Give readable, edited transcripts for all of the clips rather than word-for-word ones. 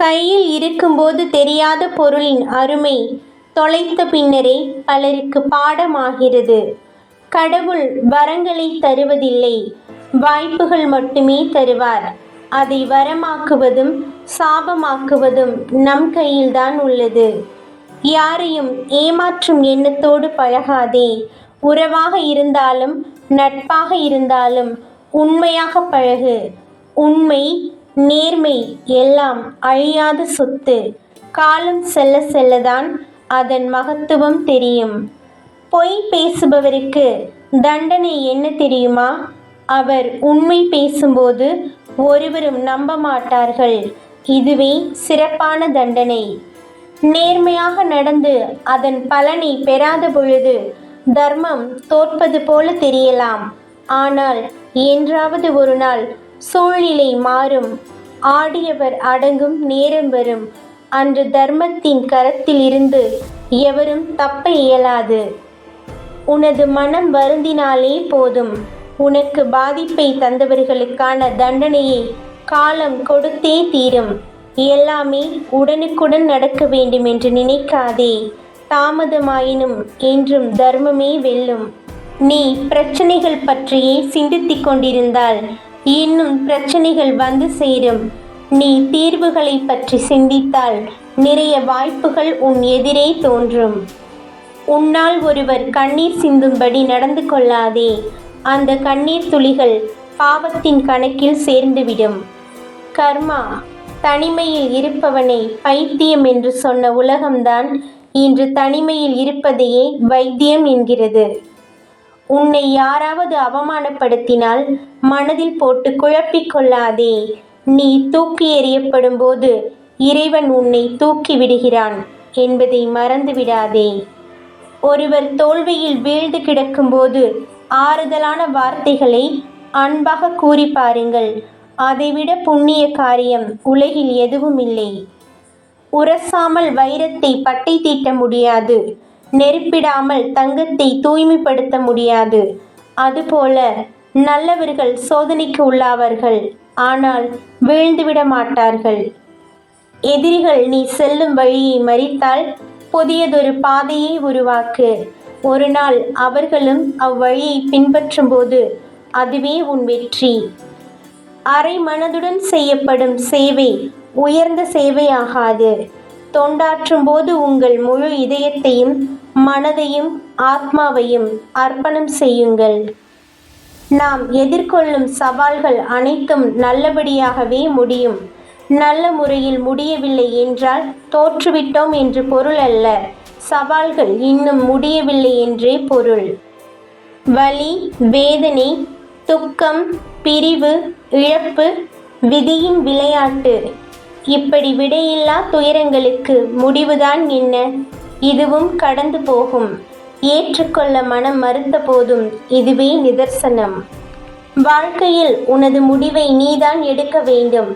கையில் இருக்கும்போது தெரியாத பொருளின் அருமை தொலைத்த பின்னரே பலருக்கு பாடமாகிறது. கடவுள் வரங்களை தருவதில்லை, வாய்ப்புகள் மட்டுமே தருவார். அதை வரமாக்குவதும் சாபமாக்குவதும் நம் கையில்தான் உள்ளது. யாரையும் ஏமாற்றும் எண்ணத்தோடு பழகாதே. உறவாக இருந்தாலும் நட்பாக இருந்தாலும் உண்மையாக பழகு. உண்மை, நேர்மை எல்லாம் அழியாத சொத்து. காலம் செல்ல செல்லதான் அதன் மகத்துவம் தெரியும். பொய் பேசுபவருக்கு தண்டனை என்ன தெரியுமா? அவர் உண்மை பேசும்போது ஒருவரும் நம்ப மாட்டார்கள். இதுவே சிறப்பான தண்டனை. நேர்மையாக நடந்து அதன் பலனை பெறாத பொழுது தர்மம் தோற்பது போல தெரியலாம். ஆனால் என்றாவது ஒரு நாள் சூழ்நிலை மாறும். ஆடியவர் அடங்கும் நேரம் வரும். அன்று தர்மத்தின் கரத்தில் இருந்து எவரும் தப்ப இயலாது. உனது மனம் வருந்தினாலே போதும். உனக்கு பாதிப்பை தந்தவர்களுக்கான தண்டனையை காலம் கொடுத்தே தீரும். எல்லாமே உடனுக்குடன் நடக்க வேண்டும் என்று நினைக்காதே. தாமதமாயினும் என்றும் தர்மமே வெல்லும். நீ பிரச்சனைகள் பற்றியே சிந்தித்துக் கொண்டிருந்தால் இன்னும் பிரச்சனைகள் வந்து சேரும். நீ தீர்வுகளை பற்றி சிந்தித்தால் நிறைய வாய்ப்புகள் உன் எதிரே தோன்றும். உன்னால் ஒருவர் கண்ணீர் சிந்தும்படி நடந்து கொள்ளாதே. அந்த கண்ணீர் துளிகள் பாவத்தின் கணக்கில் சேர்ந்துவிடும். கர்மா. தனிமையில் இருப்பவனை பைத்தியம் என்று சொன்ன உலகம்தான் இன்று தனிமையில் இருப்பதையே வைத்தியம் என்கிறது. உன்னை யாராவது அவமானப்படுத்தினால் மனதில் போட்டு குழப்பிக் கொள்ளாதே. நீ தூக்கி எறியப்படும் போது இறைவன் உன்னை தூக்கி விடுகிறான் என்பதை மறந்து விடாதே. ஒருவர் தோல்வியில் வீழ்ந்து கிடக்கும்போது ஆறுதலான வார்த்தைகளை அன்பாக கூறி பாருங்கள். அதைவிட புண்ணிய காரியம் உலகில் எதுவும் இல்லை. உரசாமல் வைரத்தை பட்டை தீட்ட முடியாது. நெருப்பிடாமல் தங்கத்தை தூய்மைப்படுத்த முடியாது. அதுபோல நல்லவர்கள் சோதனைக்கு உள்ளாவார்கள், ஆனால் வீழ்ந்துவிட மாட்டார்கள். எதிரிகள் நீ செல்லும் வழியை மறித்தால் புதியதொரு பாதையை உருவாக்கு. ஒரு நாள் அவர்களும் அவ்வழியை பின்பற்றும் போது அதுவே உன் வெற்றி. அரை மனதுடன் செய்யப்படும் சேவை உயர்ந்த சேவையாகாது. தொண்டாற்றும் போது உங்கள் முழு இதயத்தையும் மனதையும் ஆத்மாவையும் அர்ப்பணம் செய்யுங்கள். நாம் எதிர்கொள்ளும் சவால்கள் அனைத்தும் நல்லபடியாகவே முடியும். நல்ல முறையில் முடியவில்லை என்றால் தோற்றுவிட்டோம் என்று பொருள் அல்ல. சவால்கள் இன்னும் முடியவில்லை என்றே பொருள். வலி, வேதனை, துக்கம், பிரிவு, இழப்பு விதியின் விளையாட்டு. இப்படி விடையில்லா துயரங்களுக்கு முடிவுதான் என்ன? இதுவும் கடந்து போகும். ஏற்றுக்கொள்ள மனம் மறுத்த போதும் இதுவே நிதர்சனம். வாழ்க்கையில் உனது முடிவை நீதான் எடுக்க வேண்டும்.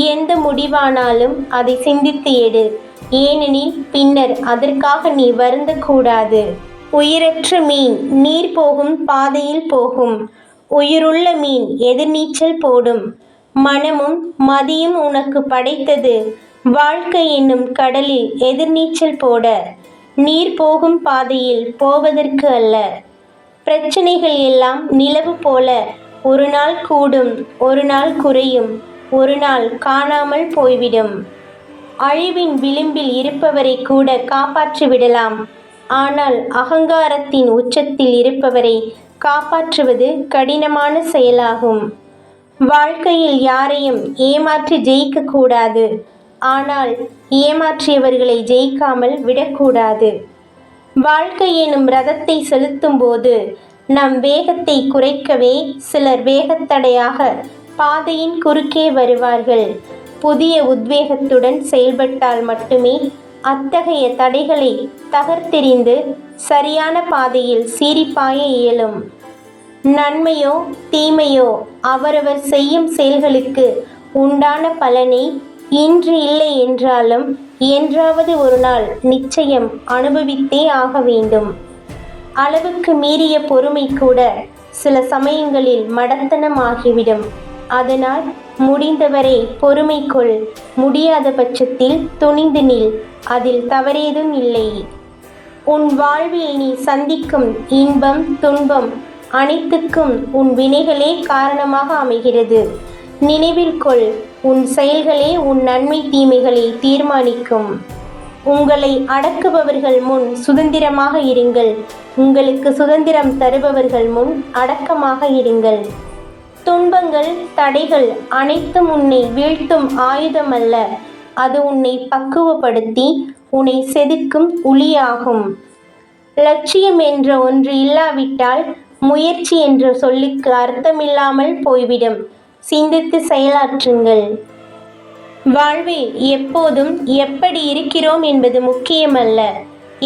எந்த முடிவானாலும் அதை சிந்தித்து எடு. ஏனெனில் பின்னர் அதற்காக நீ வருந்தக்கூடாது. உயிரற்ற மீன் நீர் போகும் பாதையில் போகும். உயிருள்ள மீன் எதிர்நீச்சல் போடும். மனமும் மதியும் உனக்கு படைத்தது வாழ்க்கை என்னும் கடலில் எதிர்நீச்சல் போட. நீர் போகும் பாதையில் போவதற்கு அல்ல. பிரச்சனைகள் எல்லாம் நிலவு போல ஒரு நாள் கூடும், ஒரு நாள் குறையும், ஒரு நாள் காணாமல் போய்விடும். அழிவின் விளிம்பில் இருப்பவரை கூட காப்பாற்றி விடலாம். ஆனால் அகங்காரத்தின் உச்சத்தில் இருப்பவரை காப்பாற்றுவது கடினமான செயலாகும். வாழ்க்கையில் யாரையும் ஏமாற்றி ஜெயிக்கக்கூடாது. ஆனால் ஏமாற்றியவர்களை ஜெயிக்காமல் விடக்கூடாது. வாழ்க்கை எனும் ரதத்தை செலுத்தும் போது நம் வேகத்தை குறைக்கவே சிலர் வேகத்தடையாக பாதையின் குறுக்கே வருவார்கள். புதிய உத்வேகத்துடன் செயல்பட்டால் மட்டுமே அத்தகைய தடைகளை தகர்த்தெறிந்து சரியான பாதையில் சீறிப்பாய இயலும். நன்மையோ தீமையோ அவரவர் செய்யும் செயல்களுக்கு உண்டான பலனை இன்று இல்லை என்றாலும் என்றாவது ஒரு நாள் நிச்சயம் அனுபவித்தே ஆக வேண்டும். அளவுக்கு மீறிய பொறுமை கூட சில சமயங்களில் மடத்தனமாகிவிடும். அதனால் முடிந்தவரை பொறுமை கொள். முடியாத பட்சத்தில் துணிந்து நில். அதில் தவறேதும் இல்லை. உன் வாழ்வில் நீ சந்திக்கும் இன்பம் துன்பம் அனைத்துக்கும் உன் வினைகளே காரணமாக அமைகிறது. நினைவில் கொள், உன் செயல்களே உன் நன்மை தீமைகளை தீர்மானிக்கும். உங்களை அடக்குபவர்கள் முன் சுதந்திரமாக இருங்கள். உங்களுக்கு சுதந்திரம் தருபவர்கள் முன் அடக்கமாக இருங்கள். துன்பங்கள் தடைகள் அனைத்தும் உன்னை வீழ்த்தும் ஆயுதம் அல்ல. அது உன்னை பக்குவப்படுத்தி உன்னை செதுக்கும் உளியாகும். லட்சியம் என்ற ஒன்று இல்லாவிட்டால் முயற்சி என்ற சொல்லுக்கு அர்த்தமில்லாமல் போய்விடும். சிந்தித்து செயலாற்றுங்கள். வாழ்வில் எப்போதும் எப்படி இருக்கிறோம் என்பது முக்கியமல்ல.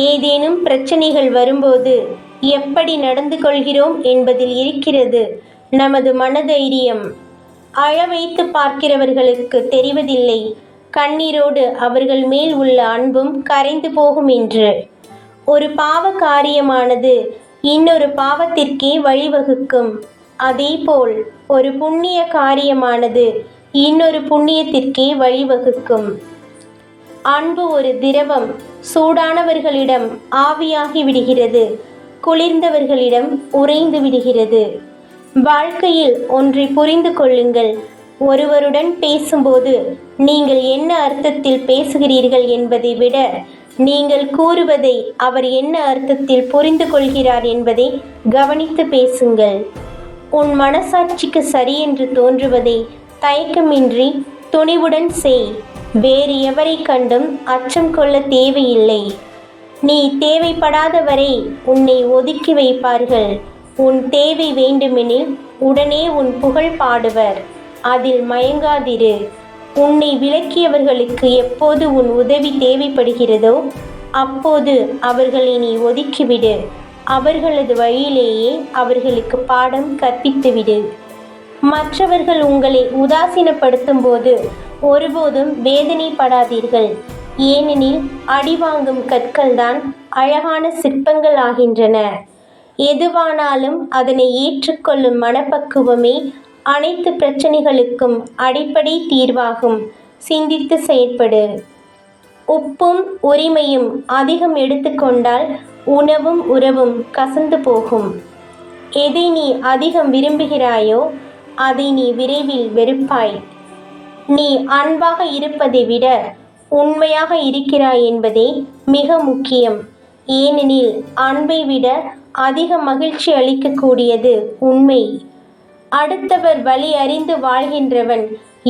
ஏதேனும் பிரச்சனைகள் வரும்போது எப்படி நடந்து கொள்கிறோம் என்பதில் இருக்கிறது நமது மனதைரியம். அழ வைத்து பார்க்கிறவர்களுக்கு தெரிவதில்லை கண்ணீரோடு அவர்கள் மேல் உள்ள அன்பும் கரைந்து போகும் என்று. ஒரு பாவ காரியமானது இன்னொரு பாவத்திற்கே வழிவகுக்கும். அதேபோல் ஒரு புண்ணிய காரியமானது இன்னொரு புண்ணியத்திற்கே வழிவகுக்கும். அன்பு ஒரு திரவம். சூடானவர்களிடம் ஆவியாகி விடுகிறது, குளிர்ந்தவர்களிடம் உறைந்து விடுகிறது. வாழ்க்கையில் ஒன்றை புரிந்து கொள்ளுங்கள். ஒருவருடன் பேசும்போது நீங்கள் என்ன அர்த்தத்தில் பேசுகிறீர்கள் என்பதை விட நீங்கள் கூறுவதை அவர் என்ன அர்த்தத்தில் புரிந்து கொள்கிறார் என்பதை கவனித்து பேசுங்கள். உன் மனசாட்சிக்கு சரியென்று தோன்றுவதை தயக்கமின்றி துணிவுடன் செய். வேறு எவரை கண்டும் அச்சம் கொள்ள தேவையில்லை. நீ தேவைப்படாத வரை உன்னை ஒதுக்கி வைப்பார்கள். உன் தேவை வேண்டுமெனில் உடனே உன் புகழ் பாடுவர். அதில் மயங்காதிரு. உன்னை விலக்கியவர்களுக்கு எப்போது உன் உதவி தேவைப்படுகிறதோ அப்போது அவர்களை நீ ஒதுக்கிவிடு. அவர்களது வழியிலேயே அவர்களுக்கு பாடம் கற்பித்துவிடு. மற்றவர்கள் உங்களை உதாசீனப்படுத்தும் போது ஒருபோதும் வேதனைப்படாதீர்கள். ஏனெனில் அடிவாங்கும் கற்கள்தான் அழகான சிற்பங்கள் ஆகின்றன. எதுவானாலும் அதனை ஏற்றுக்கொள்ளும் மனப்பக்குவமே அனைத்து பிரச்சனைகளுக்கும் அடிப்படை தீர்வாகும். சிந்தித்து செயற்படு. உப்பும் உரிமையும் அதிகம் எடுத்துக்கொண்டால் உணவும் உறவும் கசந்து போகும். எதை நீ அதிகம் விரும்புகிறாயோ அதை நீ விரைவில் வெறுப்பாய். நீ அன்பாக இருப்பதை விட உண்மையாக இருக்கிறாய் என்பதே மிக முக்கியம். ஏனெனில் அன்பை விட அதிக மகிழ்ச்சி அளிக்கக்கூடியது உண்மை. அடுத்தவர் வழி அறிந்து வாழ்கின்றவன்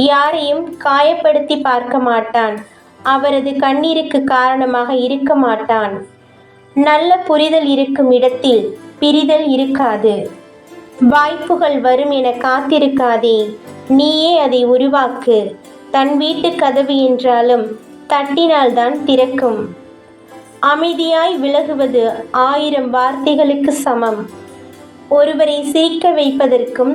யாரையும் காயப்படுத்தி பார்க்க மாட்டான். அவரது கண்ணீருக்கு காரணமாக இருக்க மாட்டான். நல்ல புரிதல் இருக்கும் இடத்தில் பிரிதல் இருக்காது. வாய்ப்புகள் வரும் என காத்திருக்காதே, நீயே அதை உருவாக்கு. தன் வீட்டு கதவு என்றாலும் தட்டினால்தான் திறக்கும். அமைதியாய் விலகுவது 1000 வார்த்தைகளுக்கு சமம். ஒருவரை சிரிக்க வைப்பதற்கும்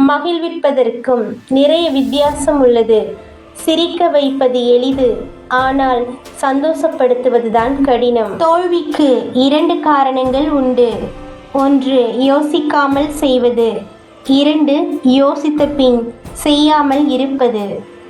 மகிழ்விப்பதற்கும் நிறைய வித்தியாசம் உள்ளது. சிரிக்க வைப்பது எளிது, ஆனால் சந்தோஷப்படுத்துவதுதான் கடினம். தோல்விக்கு 2 காரணங்கள் உண்டு. 1 யோசிக்காமல் செய்வது, 2 யோசித்த பின் செய்யாமல் இருப்பது.